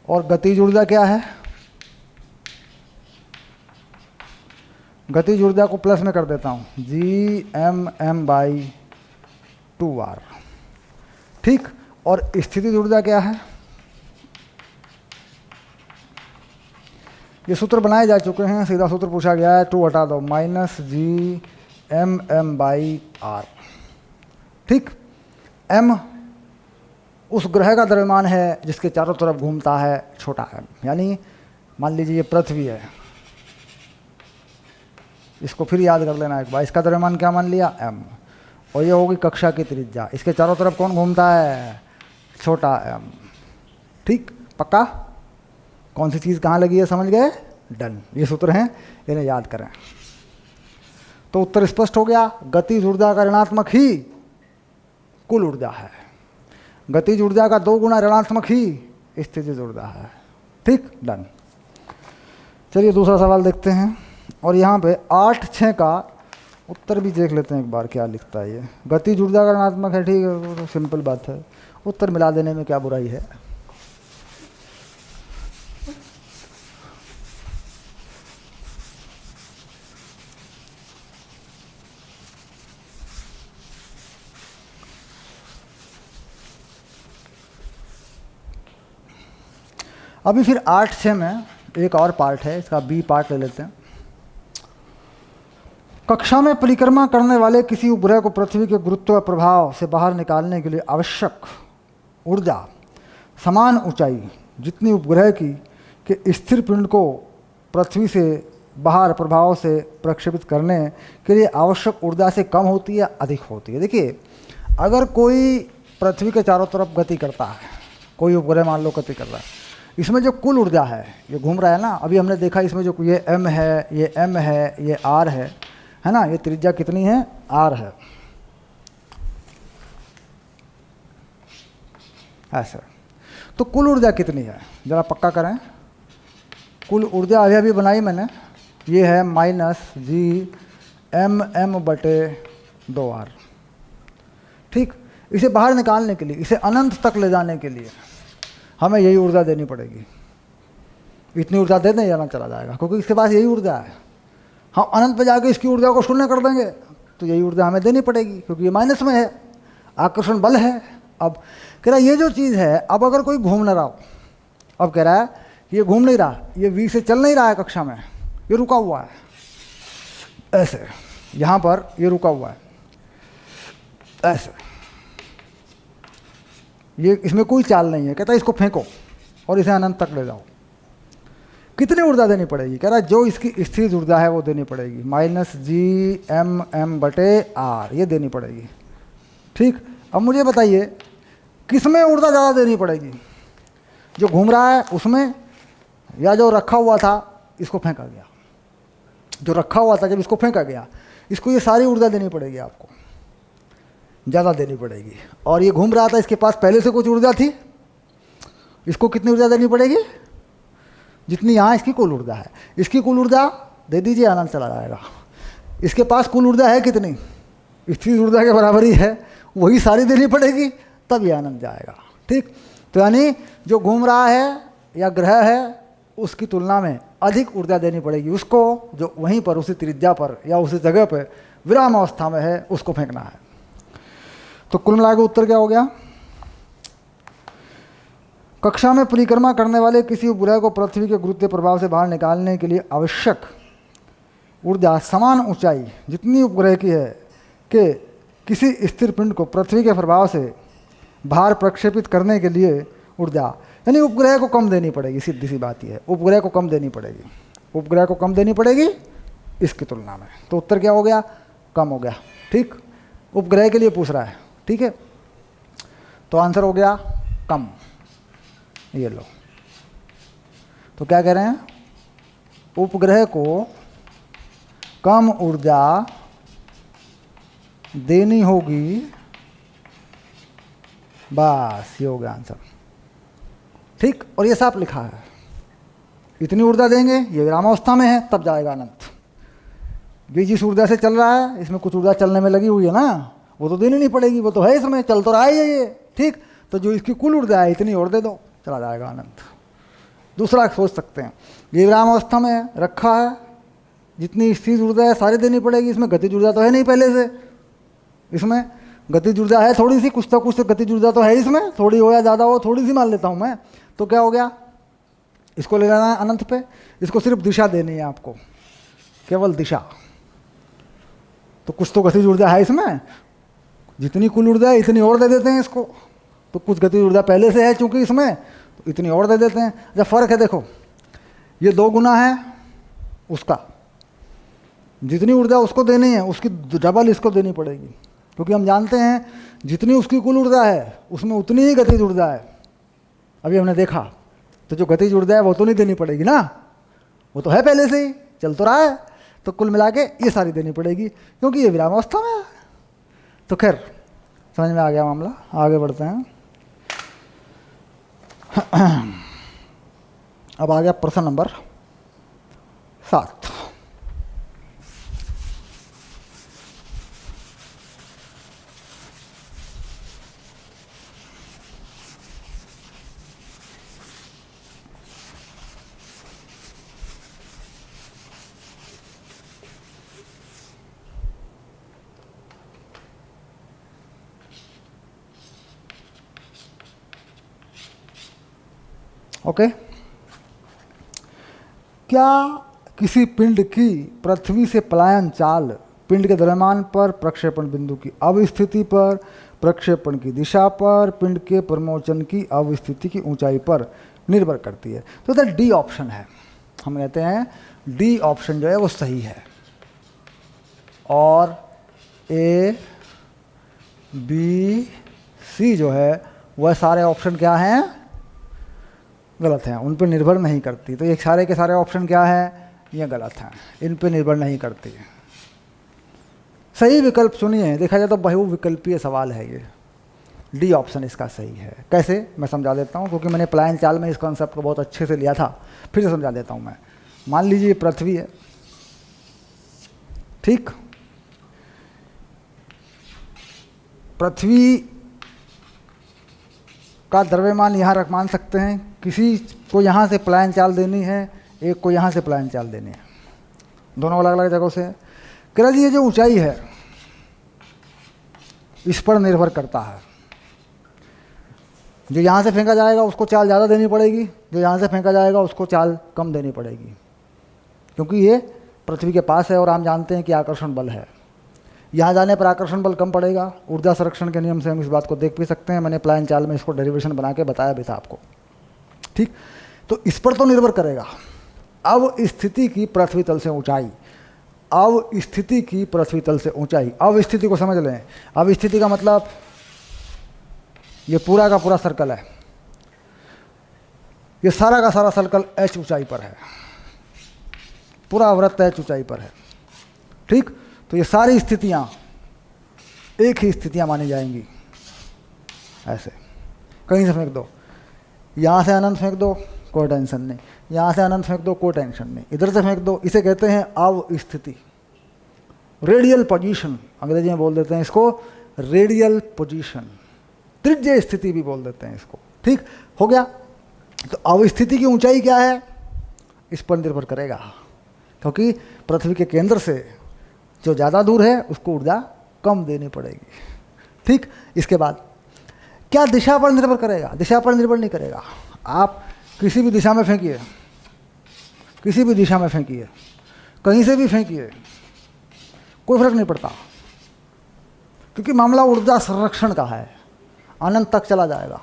और गतिज ऊर्जा क्या है? गतिज ऊर्जा को प्लस में कर देता हूँ, Gmm/2r। ठीक, और स्थितिज ऊर्जा क्या है? ये सूत्र बनाए जा चुके हैं, सीधा सूत्र पूछा गया है, 2 हटा दो, -Gmm/r। ठीक, m उस ग्रह का द्रव्यमान है जिसके चारों तरफ घूमता है, छोटा m। यानी मान लीजिए ये पृथ्वी है, इसको फिर याद कर लेना एक बार। इसका द्रव्यमान क्या मान लिया? m। और ये होगी कक्षा की त्रिज्या। इसके चारों तरफ कौन घूमता है? छोटा m। ठीक, पक्का? कौन सी चीज़ कहाँ लगी है समझ गए? डन। ये सूत्र हैं, इन्हें याद करें। तो उत्तर स्पष्ट हो गया, गतिज ऊर्जा का ऋणात्मक ही कुल ऊर्जा है। गतिज ऊर्जा का 2 गुना ऋणात्मक ही स्थितिज ऊर्जा है। ठीक, डन। चलिए दूसरा सवाल देखते हैं। और यहाँ पे 8/6 का उत्तर भी देख लेते हैं एक बार, क्या लिखता है ये। गतिज ऊर्जा का ऋणात्मक है, ठीक है, तो सिंपल बात है, उत्तर मिला देने में क्या बुराई है। अभी फिर 8/6 में एक और पार्ट है, इसका बी पार्ट ले लेते हैं। कक्षा में परिक्रमा करने वाले किसी उपग्रह को पृथ्वी के गुरुत्व प्रभाव से बाहर निकालने के लिए आवश्यक ऊर्जा समान ऊंचाई जितनी उपग्रह की के स्थिर पिंड को पृथ्वी से बाहर प्रभाव से प्रक्षेपित करने के लिए आवश्यक ऊर्जा से कम होती है, अधिक होती है। देखिए, अगर कोई पृथ्वी के चारों तरफ गति करता है, कोई उपग्रह मान लो गति कर रहा है, इसमें जो कुल ऊर्जा है, ये घूम रहा है ना, अभी हमने देखा इसमें जो ये m है, ये m है, ये r है ना, ये त्रिज्या कितनी है? r है, ऐसे। तो कुल ऊर्जा कितनी है जरा पक्का करें। कुल ऊर्जा अभी बनाई मैंने, ये है -Gmm/2r। ठीक, इसे बाहर निकालने के लिए, इसे अनंत तक ले जाने के लिए हमें यही ऊर्जा देनी पड़ेगी। इतनी ऊर्जा दे दें, जाना चला जाएगा, क्योंकि इसके पास यही ऊर्जा है। हम अनंत पे जाके इसकी ऊर्जा को शून्य कर देंगे तो यही ऊर्जा हमें देनी पड़ेगी, क्योंकि ये माइनस में है, आकर्षण बल है। अब कह रहा है ये जो चीज़ है, अब अगर कोई घूम ना रहा हो, अब कह रहा है ये घूम नहीं रहा, ये वी से चल नहीं रहा है कक्षा में, ये रुका हुआ है ऐसे, यहाँ पर ये रुका हुआ है ऐसे, ये इसमें कोई चाल नहीं है। कहता है इसको फेंको और इसे अनंत तक ले जाओ। कितनी ऊर्जा देनी पड़ेगी? कह रहा है जो इसकी स्थिर ऊर्जा है वो देनी पड़ेगी, -Gmm/r, ये देनी पड़ेगी। ठीक, अब मुझे बताइए किसमें ऊर्जा ज़्यादा देनी पड़ेगी, जो घूम रहा है उसमें, या जो रखा हुआ था इसको फेंका गया? जो रखा हुआ था जब इसको फेंका गया, इसको ये सारी ऊर्जा देनी पड़ेगी, आपको ज़्यादा देनी पड़ेगी। और ये घूम रहा था, इसके पास पहले से कुछ ऊर्जा थी, इसको कितनी ऊर्जा देनी पड़ेगी? जितनी यहाँ इसकी कुल ऊर्जा है। इसकी कुल ऊर्जा दे दीजिए, आनंद चला जाएगा। इसके पास कुल ऊर्जा है कितनी? स्थिर ऊर्जा के बराबर ही है, वही सारी देनी पड़ेगी, तब ये आनंद जाएगा। ठीक, तो यानी जो घूम रहा है या ग्रह है उसकी तुलना में अधिक ऊर्जा देनी पड़ेगी उसको, जो वहीं पर उसी त्रिज्या पर या उसी जगह पर विराम अवस्था में है, उसको फेंकना है। तो कुल मिला के उत्तर क्या हो गया? कक्षा में परिक्रमा करने वाले किसी उपग्रह को पृथ्वी के गुरुत्व प्रभाव से बाहर निकालने के लिए आवश्यक ऊर्जा समान ऊंचाई जितनी उपग्रह की है कि किसी स्थिर पिंड को पृथ्वी के प्रभाव से बाहर प्रक्षेपित करने के लिए ऊर्जा, यानी उपग्रह को कम देनी पड़ेगी। सीधी सी बात यह है, उपग्रह को कम देनी पड़ेगी, उपग्रह को कम देनी पड़ेगी इसकी तुलना में। तो उत्तर क्या हो गया? कम हो गया। ठीक, उपग्रह के लिए पूछ रहा है, ठीक है, तो आंसर हो गया कम। ये लो, तो क्या कह रहे हैं, उपग्रह को कम ऊर्जा देनी होगी, बस ये हो गया आंसर। ठीक, और ये साफ लिखा है, इतनी ऊर्जा देंगे, ये विरामावस्था में है, तब जाएगा अनंत। बीज जिस ऊर्जा से चल रहा है, इसमें कुछ ऊर्जा चलने में लगी हुई है ना, वो तो देनी नहीं पड़ेगी, वो तो है इसमें, चल तो रहा है ये। ठीक, तो जो इसकी कुल ऊर्जा है इतनी और दे दो, चला जाएगा अनंत। दूसरा सोच सकते हैं, ये विरामावस्था में रखा है, जितनी स्थिर ऊर्जा है सारी देनी पड़ेगी, इसमें गतिज ऊर्जा तो है नहीं पहले से, इसमें गतिज ऊर्जा है थोड़ी सी, कुछ तो कुछ गतिज ऊर्जा तो है इसमें, थोड़ी हो या ज़्यादा हो, थोड़ी सी मान लेता हूँ मैं। तो क्या हो गया, इसको ले लेना है अनंत पे, इसको सिर्फ दिशा देनी है आपको, केवल दिशा। तो कुछ तो गतिज ऊर्जा है इसमें, जितनी कुल ऊर्जा है इतनी और दे देते हैं इसको, तो कुछ गतिज ऊर्जा पहले से है चूंकि इसमें, तो इतनी और दे देते हैं। जब फर्क है देखो, ये 2 गुना है उसका, जितनी ऊर्जा उसको देनी है उसकी डबल इसको देनी पड़ेगी, क्योंकि हम जानते हैं जितनी उसकी कुल ऊर्जा है उसमें उतनी ही गतिज ऊर्जा है। अभी हमने देखा, तो जो गतिज ऊर्जा है वो तो नहीं देनी पड़ेगी ना, वो तो है पहले से ही, चल तो रहा है, तो कुल मिला के ये सारी देनी पड़ेगी, क्योंकि ये विरामावस्था में है। तो खैर समझ में आ गया मामला, आगे बढ़ते हैं। अब आ गया प्रश्न नंबर 7। ओके, क्या किसी पिंड की पृथ्वी से पलायन चाल पिंड के द्रव्यमान पर, प्रक्षेपण बिंदु की अवस्थिति पर, प्रक्षेपण की दिशा पर, पिंड के प्रमोचन की अवस्थिति की ऊंचाई पर निर्भर करती है? तो इधर डी ऑप्शन है, हम कहते हैं डी ऑप्शन जो है वो सही है, और ए बी सी जो है वह सारे ऑप्शन क्या हैं, गलत हैं, उन पर निर्भर नहीं करती। तो ये सारे के सारे ऑप्शन क्या है, ये गलत हैं, इन पर निर्भर नहीं करती। सही विकल्प सुनिए, देखा जाए तो बहुविकल्पीय सवाल है ये, डी ऑप्शन इसका सही है। कैसे, मैं समझा देता हूँ, क्योंकि मैंने पलायन चाल में इस कॉन्सेप्ट को बहुत अच्छे से लिया था, फिर से समझा देता हूँ मैं। मान लीजिए पृथ्वी है, ठीक, पृथ्वी का द्रव्यमान यहाँ मान सकते हैं, किसी को यहाँ से पलायन चाल देनी है, एक को यहाँ से पलायन चाल देनी है, दोनों अलग अलग जगहों से। कह रहा जी ये जो ऊंचाई है इस पर निर्भर करता है, जो यहाँ से फेंका जाएगा उसको चाल ज़्यादा देनी पड़ेगी, जो यहाँ से फेंका जाएगा उसको चाल कम देनी पड़ेगी, क्योंकि ये पृथ्वी के पास है और हम जानते हैं कि आकर्षण बल है। यहाँ जाने पर आकर्षण बल कम पड़ेगा, ऊर्जा संरक्षण के नियम से हम इस बात को देख भी सकते हैं, मैंने पलायन चाल में इसको डेरिवेशन बना के बताया भी था आपको, ठीक। तो इस पर तो निर्भर करेगा। अब स्थिति की पृथ्वी तल से ऊंचाई, अब स्थिति की पृथ्वी तल से ऊंचाई, अब स्थिति को समझ लें। अब स्थिति का मतलब ये पूरा का पूरा सर्कल है, ये सारा का सारा सर्कल h ऊंचाई पर है, पूरा वृत्त h ऊंचाई पर है, ठीक। तो ये सारी स्थितियां एक ही स्थितियां मानी जाएंगी। ऐसे कहीं से फेंक दो, यहाँ से अनंत फेंक दो कोई टेंशन नहीं, यहाँ से अनंत फेंक दो कोई टेंशन नहीं, इधर से फेंक दो, इसे कहते हैं अवस्थिति, रेडियल पोजीशन, अंग्रेजी में बोल देते हैं इसको रेडियल पोजीशन, त्रिज्य स्थिति भी बोल देते हैं इसको, ठीक हो गया। तो अवस्थिति की ऊंचाई क्या है, इस पर निर्भर करेगा, क्योंकि पृथ्वी के केंद्र से जो ज़्यादा दूर है उसको ऊर्जा कम देनी पड़ेगी, ठीक। इसके बाद क्या दिशा पर निर्भर करेगा, दिशा पर निर्भर नहीं करेगा। आप किसी भी दिशा में फेंकिए, किसी भी दिशा में फेंकिए, कहीं से भी फेंकिए, कोई फर्क नहीं पड़ता, क्योंकि मामला ऊर्जा संरक्षण का है, अनंत तक चला जाएगा,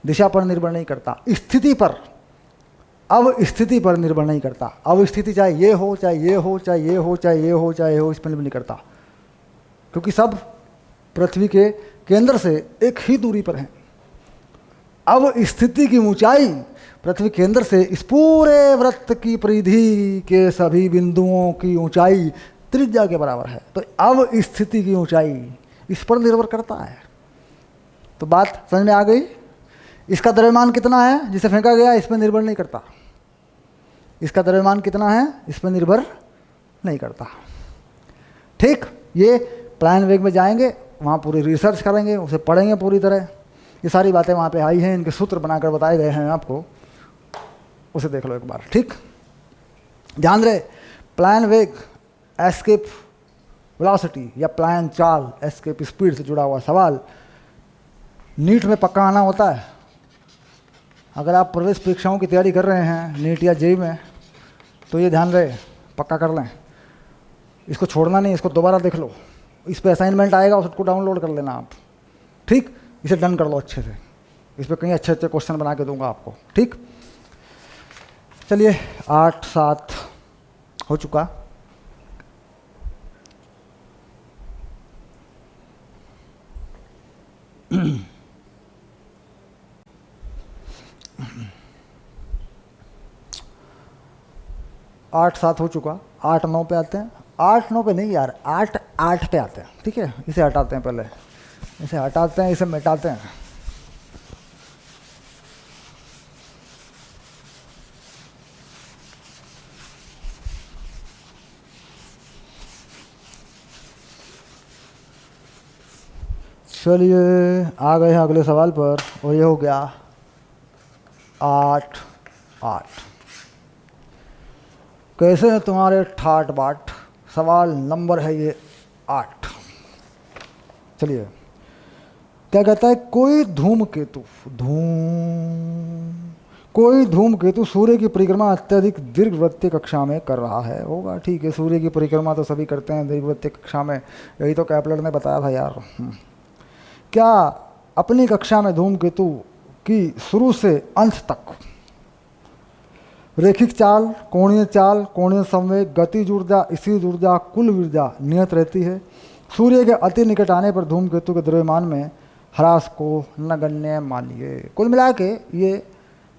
दिशा पर निर्भर नहीं करता। स्थिति पर, अब स्थिति पर निर्भर नहीं करता। अब स्थिति चाहे ये हो, चाहे ये हो, चाहे ये हो, चाहे ये हो, चाहे ये हो, इस पर निर्भर नहीं करता, क्योंकि सब पृथ्वी के केंद्र से एक ही दूरी पर हैं। अब स्थिति की ऊंचाई पृथ्वी केंद्र से इस पूरे वृत्त की परिधि के सभी बिंदुओं की ऊंचाई त्रिज्या के बराबर है। तो अब स्थिति की ऊंचाई इस पर निर्भर करता है। तो बात समझ में आ गई। इसका द्रव्यमान कितना है जिसे फेंका गया, इस पर निर्भर नहीं करता। इसका द्रव्यमान कितना है इस पर निर्भर नहीं करता। ठीक, ये प्लान वेग में जाएंगे, वहाँ पूरी रिसर्च करेंगे, उसे पढ़ेंगे पूरी तरह। ये सारी बातें वहाँ पे आई हैं, इनके सूत्र बनाकर बताए गए हैं आपको, उसे देख लो एक बार। ठीक, ध्यान रहे, प्लान वेग एस्केप वेलोसिटी या प्लान चाल एस्केप स्पीड से जुड़ा हुआ सवाल नीट में पक्का आना होता है। अगर आप प्रवेश परीक्षाओं की तैयारी कर रहे हैं नीट या जेईई में, तो ये ध्यान रहे, पक्का कर लें, इसको छोड़ना नहीं, इसको दोबारा देख लो। इस पर असाइनमेंट आएगा, उसको डाउनलोड कर लेना आप। ठीक, इसे डन कर लो अच्छे से, इस पर कहीं अच्छे अच्छे क्वेश्चन बना के दूंगा आपको। ठीक, चलिए 8-7 हो चुका। आठ सात हो चुका, 8-9 पे आते हैं। 8-9 पे नहीं यार, 8-8 पे आते हैं। ठीक है, इसे हटाते हैं, पहले इसे हटाते हैं, इसे मिटाते हैं। चलिए आ गए हैं अगले सवाल पर, और ये हो गया 8-8। कैसे हैं तुम्हारे ठाट बाट? सवाल नंबर है ये 8। चलिए, क्या कहता है, कोई धूमकेतु सूर्य की परिक्रमा अत्यधिक दीर्घवृत्तीय कक्षा में कर रहा है। होगा, ठीक है, सूर्य की परिक्रमा तो सभी करते हैं दीर्घवृत्तीय कक्षा में, यही तो कैपलर ने बताया था यार। क्या अपनी कक्षा में धूमकेतु की शुरू से अंत तक रेखिक चाल, कोणीय संवेग, गतिज ऊर्जा, स्थितिज ऊर्जा, कुल ऊर्जा नियत रहती है? सूर्य के अति निकट आने पर धूमकेतु के द्रव्यमान में ह्रास को नगण्य मानिए। कुल मिला के ये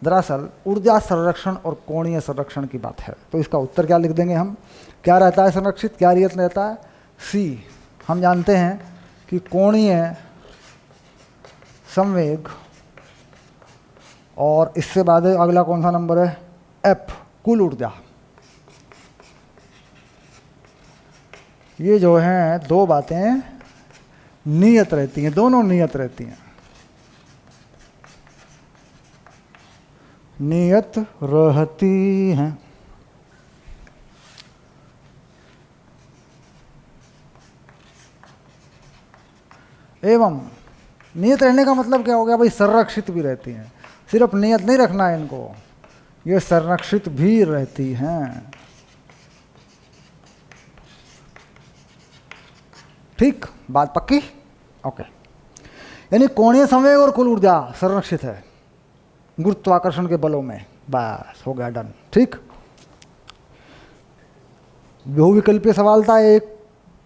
दरअसल ऊर्जा संरक्षण और कोणीय संरक्षण की बात है। तो इसका उत्तर क्या लिख देंगे हम? क्या रहता है संरक्षित, क्या नियत रहता है? सी। हम जानते हैं कि कोणीय संवेग, और इससे बाद अगला कौन सा नंबर है? एफ, कुल ऊर्जा। ये जो हैं दो बातें नियत रहती हैं, दोनों नियत रहती हैं, नियत रहती हैं। एवं नियत रहने का मतलब क्या हो गया भाई? संरक्षित भी रहती हैं। सिर्फ नियत नहीं रखना है इनको, ये संरक्षित भी रहती हैं। ठीक, बात पक्की? ओके, यानी कोणीय संवेग और कुल ऊर्जा संरक्षित है गुरुत्वाकर्षण के बलों में। बस हो गया, डन। ठीक, बहुविकल्पीय सवाल था, एक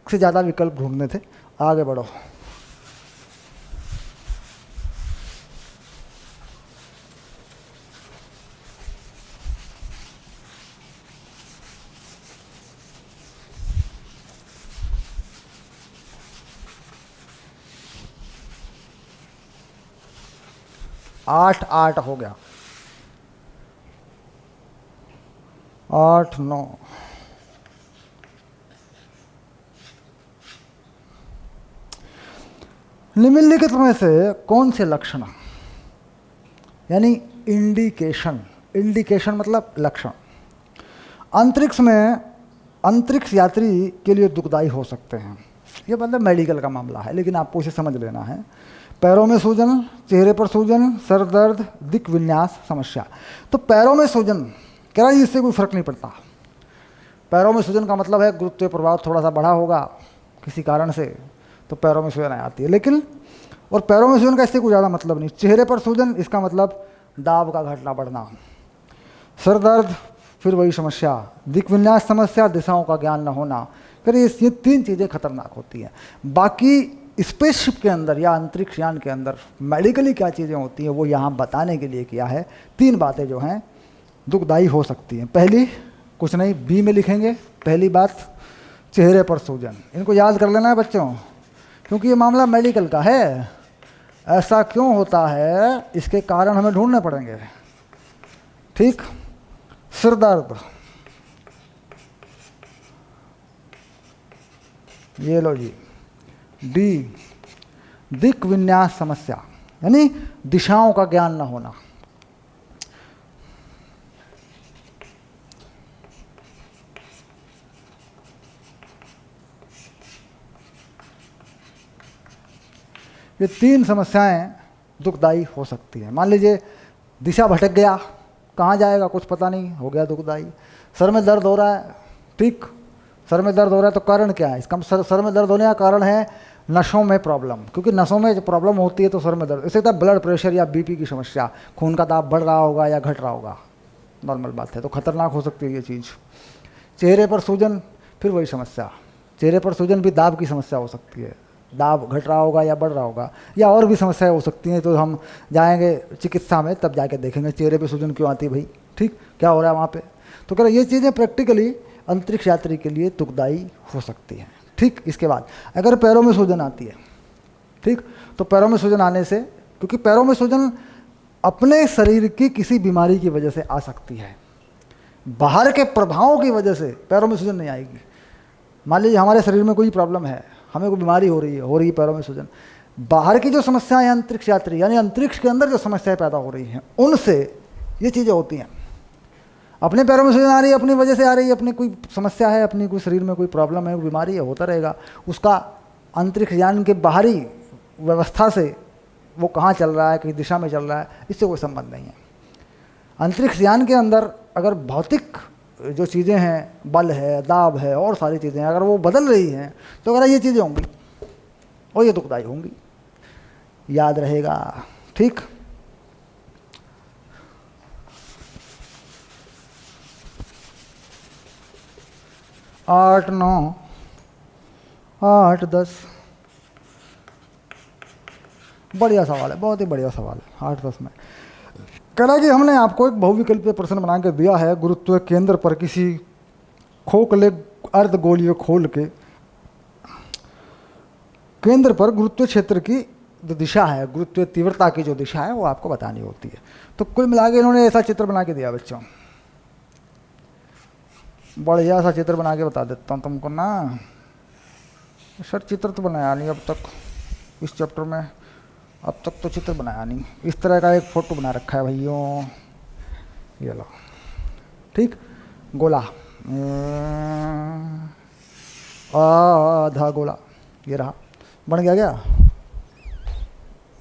से ज़्यादा विकल्प ढूंढने थे। आगे बढ़ो। आठ हो गया, 8-9। निम्नलिखित में से कौन से लक्षण, यानी इंडिकेशन मतलब लक्षण, अंतरिक्ष यात्री के लिए दुखदायी हो सकते हैं? ये मतलब मेडिकल का मामला है, लेकिन आपको इसे समझ लेना है। पैरों में सूजन, चेहरे पर सूजन, सर दर्द, दिक् विन्यास समस्या। तो पैरों में सूजन कह रहा है, इससे कोई फर्क नहीं पड़ता। पैरों में सूजन का मतलब है गुरुत्वीय प्रभाव थोड़ा सा बढ़ा होगा किसी कारण से, तो पैरों में सूजन आती है। लेकिन और पैरों में सूजन का इससे कोई ज़्यादा मतलब नहीं। चेहरे पर सूजन, इसका मतलब दाब का घटना बढ़ना। सर दर्द, फिर वही समस्या। दिक् विन्यास समस्या, दिशाओं का ज्ञान न होना। फिर ये 3 चीज़ें खतरनाक होती हैं। बाकी स्पेसशिप के अंदर या अंतरिक्ष यान के अंदर मेडिकली क्या चीज़ें होती हैं वो यहाँ बताने के लिए किया है। 3 बातें जो हैं दुखदायी हो सकती हैं। पहली, कुछ नहीं, बी में लिखेंगे, पहली बात चेहरे पर सूजन। इनको याद कर लेना है बच्चों, क्योंकि ये मामला मेडिकल का है। ऐसा क्यों होता है इसके कारण हमें ढूंढने पड़ेंगे। ठीक, सिर दर्द, ये लो जी। डी, दिक विन्यास समस्या, यानी दिशाओं का ज्ञान न होना। ये 3 समस्याएं दुखदाई हो सकती हैं। मान लीजिए दिशा भटक गया, कहाँ जाएगा कुछ पता नहीं, हो गया दुखदाई। सर में दर्द हो रहा है, ठीक, सर में दर्द हो रहा है तो कारण क्या है इसका? सर में दर्द होने का कारण है नसों में प्रॉब्लम, क्योंकि नसों में जब प्रॉब्लम होती है तो सर में दर्द। इससे क्या, ब्लड प्रेशर या बीपी की समस्या, खून का दाब बढ़ रहा होगा या घट रहा होगा, नॉर्मल बात है, तो खतरनाक हो सकती है ये चीज़। चेहरे पर सूजन, फिर वही समस्या, चेहरे पर सूजन भी दाब की समस्या हो सकती है, दाब घट रहा होगा या बढ़ रहा होगा, या और भी समस्याएं हो सकती हैं। तो हम जाएंगे चिकित्सा में तब जाके देखेंगे चेहरे पे सूजन क्यों आती है भाई, ठीक, क्या हो रहा है वहाँ पे। तो कह रहे ये चीज़ें प्रैक्टिकली अंतरिक्ष यात्री के लिए दुखदाई हो सकती हैं। ठीक, इसके बाद अगर पैरों में सूजन आती है, ठीक, तो पैरों में सूजन आने से, क्योंकि पैरों में सूजन अपने शरीर की किसी बीमारी की वजह से आ सकती है, बाहर के प्रभावों की वजह से पैरों में सूजन नहीं आएगी। मान लीजिए हमारे शरीर में कोई प्रॉब्लम है, हमें कोई बीमारी हो रही है पैरों में सूजन, बाहर की जो समस्याएं हैं अंतरिक्ष यात्री यानी अंतरिक्ष के अंदर जो समस्याएं पैदा हो रही हैं उनसे ये चीज़ें होती हैं। अपने पैरों में सूजन आ रही है, अपनी वजह से आ रही है, अपनी कोई समस्या है, अपनी कोई शरीर में कोई प्रॉब्लम है, बीमारी है, होता रहेगा। उसका अंतरिक्ष यान के बाहरी व्यवस्था से वो कहाँ चल रहा है, किस दिशा में चल रहा है, इससे कोई संबंध नहीं है। अंतरिक्ष यान के अंदर अगर भौतिक जो चीज़ें हैं, बल है, दाब है और सारी चीज़ें अगर वो बदल रही हैं तो अगर ये चीज़ें होंगी और ये दुखदाई होंगी, याद रहेगा। ठीक, 8, 9, 8, 10 बढ़िया सवाल है, बहुत ही बढ़िया सवाल है। 8, 10 में कह रहा कि हमने आपको एक बहुविकल्पीय प्रश्न बना के दिया है। गुरुत्व केंद्र पर किसी खोखले अर्धगोलीय खोल के केंद्र पर गुरुत्व क्षेत्र की जो दिशा है, गुरुत्व तीव्रता की जो दिशा है वो आपको बतानी होती है। तो कुल मिला के इन्होंने ऐसा चित्र बना के दिया बच्चों, बढ़िया सा चित्र बना के बता देता हूँ तुमको ना। सर चित्र तो बनाया नहीं अब तक इस चैप्टर में, अब तक तो चित्र बनाया नहीं। इस तरह का एक फ़ोटो बना रखा है भाइयों, ये लो, ठीक, गोला, आधा गोला, ये रहा, बन गया क्या?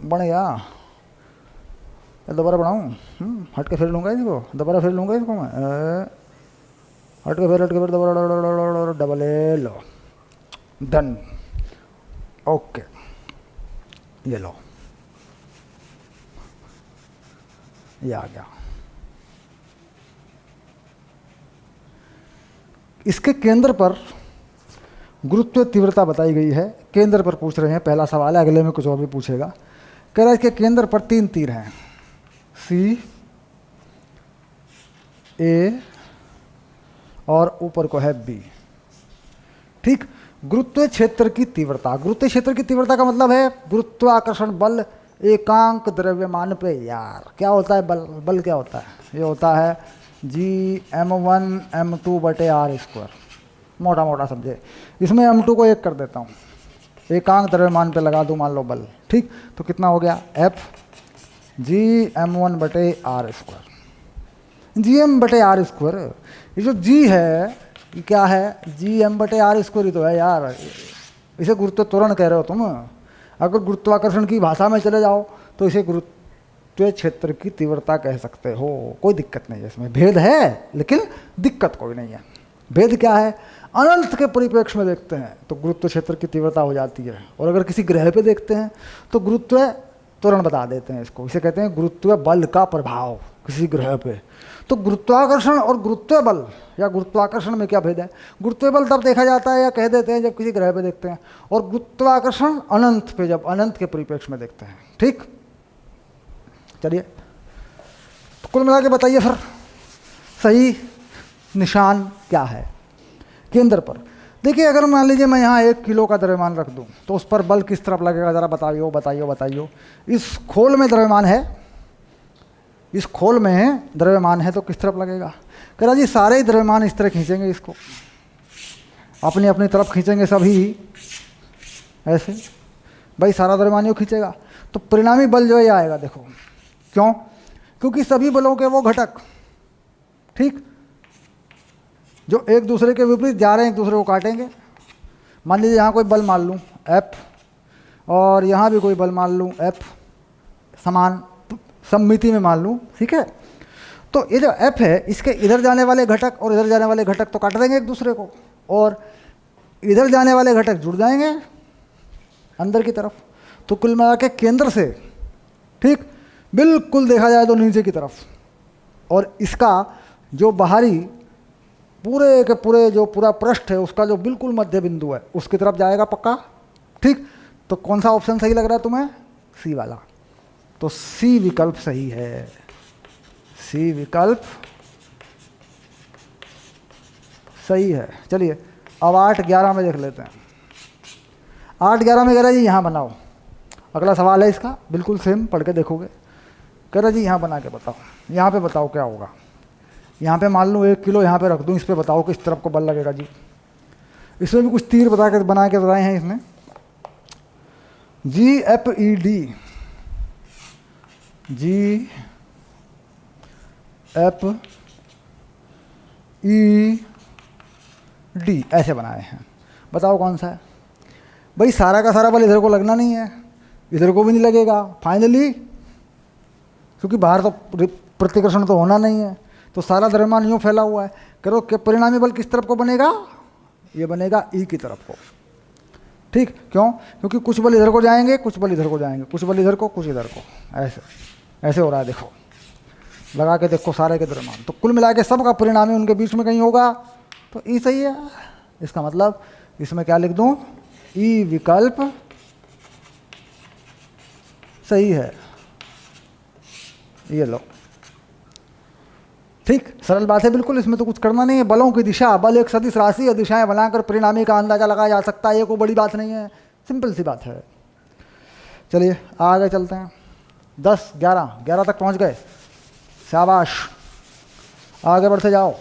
बन गया। दोबारा बनाऊँ? हट के फिर लूँगा इसको, दोबारा फिर लूँगा इसको मैं, हट के फिर दोबारा double A low, done, okay, ये लो, ये आ गया। इसके केंद्र पर गुरुत्व तीव्रता बताई गई है, केंद्र पर पूछ रहे हैं, पहला सवाल है, अगले में कुछ और भी पूछेगा। कह रहा है इसके केंद्र पर 3 तीर हैं, सी, ए और ऊपर को है बी। ठीक, गुरुत्व क्षेत्र की तीव्रता, गुरुत्व क्षेत्र की तीव्रता का मतलब है गुरुत्वाकर्षण बल एकांक द्रव्यमान पे। यार क्या होता है बल? बल क्या होता है? ये होता है Gm1 m2 बटे r स्क्वायर, मोटा मोटा समझे। इसमें m2 को 1 कर देता हूँ, एकांक द्रव्यमान पे लगा दूँ मान लो बल। ठीक, तो कितना हो गया? F Gm1 बटे r स्क्वायर, Gm बटे r स्क्वायर। ये जो G है ये क्या है? Gm बटे r स्क्वायर ही तो है यार, इसे गुरुत्व त्वरण कह रहे हो तुम। अगर गुरुत्वाकर्षण की भाषा में चले जाओ तो इसे गुरुत्व क्षेत्र की तीव्रता कह सकते हो, कोई दिक्कत नहीं है इसमें। भेद है लेकिन दिक्कत कोई नहीं है। भेद क्या है? अनंत के परिप्रेक्ष्य में देखते हैं तो गुरुत्व क्षेत्र की तीव्रता हो जाती है, और अगर किसी ग्रह पे देखते हैं तो गुरुत्व त्वरण बता देते हैं इसको। इसे कहते हैं गुरुत्व बल का प्रभाव। किसी ग्रह पे। तो गुरुत्वाकर्षण और गुरुत्व बल या गुरुत्वाकर्षण में क्या भेद है? गुरुत्व बल तब देखा जाता है या कह देते हैं जब किसी ग्रह पे देखते हैं, और गुरुत्वाकर्षण अनंत पे, जब अनंत के परिप्रेक्ष्य में देखते हैं। ठीक, चलिए तो कुल मिला के बताइए फिर सही निशान क्या है केंद्र पर। देखिए अगर मान लीजिए मैं यहाँ 1 किलो का द्रव्यमान रख दूँ तो उस पर बल किस तरफ लगेगा, ज़रा बताइयो बताइयो बताइयो। इस खोल में द्रव्यमान है, इस खोल में द्रव्यमान है तो किस तरफ लगेगा? कह रहा जी सारे ही द्रव्यमान इस तरह खींचेंगे, इसको अपनी अपनी तरफ खींचेंगे सभी, ऐसे भाई सारा द्रव्यमान यूँ खींचेगा, तो परिणामी बल जो है आएगा। देखो क्यों? क्योंकि सभी बलों के वो घटक, ठीक, जो एक दूसरे के विपरीत जा रहे हैं, एक दूसरे को काटेंगे। मान लीजिए यहाँ कोई बल मान लूँ F, और यहाँ भी कोई बल मान लूँ F, समान सममिति में मान लूँ, ठीक है। तो ये जो F है, इसके इधर जाने वाले घटक और इधर जाने वाले घटक तो काट देंगे एक दूसरे को, और इधर जाने वाले घटक जुड़ जाएंगे अंदर की तरफ। तो कुल मिला के केंद्र से, ठीक, बिल्कुल देखा जाए तो नीचे की तरफ, और इसका जो बाहरी पूरे के पूरे जो पूरा पृष्ठ है उसका जो बिल्कुल मध्य बिंदु है उसकी तरफ जाएगा पक्का। ठीक, तो कौन सा ऑप्शन सही लग रहा है तुम्हें? सी वाला। तो सी विकल्प सही है, सी विकल्प सही है। चलिए अब 8-11 में देख लेते हैं। 8-11 में कह रहा जी यहाँ बनाओ। अगला सवाल है इसका, बिल्कुल सेम, पढ़ के देखोगे। कह रहा जी यहाँ बना के बताओ, यहाँ पे बताओ क्या होगा। यहाँ पे मान लूँ 1 किलो यहाँ पे रख दूँ, इस पे बताओ किस तरफ को बल लगेगा जी। इसमें भी कुछ तीर बना के बताए हैं इसमें। GFED, GFED ऐसे बनाए हैं। बताओ कौन सा है भाई? सारा का सारा बल इधर को लगना नहीं है, इधर को भी नहीं लगेगा फाइनली, क्योंकि बाहर तो प्रतिकर्षण तो होना नहीं है, तो सारा द्रव्यमान यूँ फैला हुआ है। करो कि परिणामी बल किस तरफ को बनेगा? ये बनेगा ई की तरफ को। ठीक, क्यों? क्योंकि कुछ बल इधर को जाएंगे, कुछ बल इधर को जाएंगे, कुछ बल इधर को, कुछ इधर को, ऐसे ऐसे हो रहा है। देखो लगा के देखो सारे के द्रव्यमान, तो कुल मिला के सब का परिणामी उनके बीच में कहीं होगा, तो ई सही है। इसका मतलब इसमें क्या लिख दूँ? ई विकल्प सही है। ये लो, ठीक, सरल बात है बिल्कुल, इसमें तो कुछ करना नहीं है। बलों की दिशा, बल एक सदिश राशि और दिशाएं बनाकर परिणामी का अंदाजा लगाया जा सकता है, ये कोई बड़ी बात नहीं है, सिंपल सी बात है। चलिए आगे चलते हैं। 10, 11 तक पहुंच गए, शाबाश, आगे बढ़ते जाओ।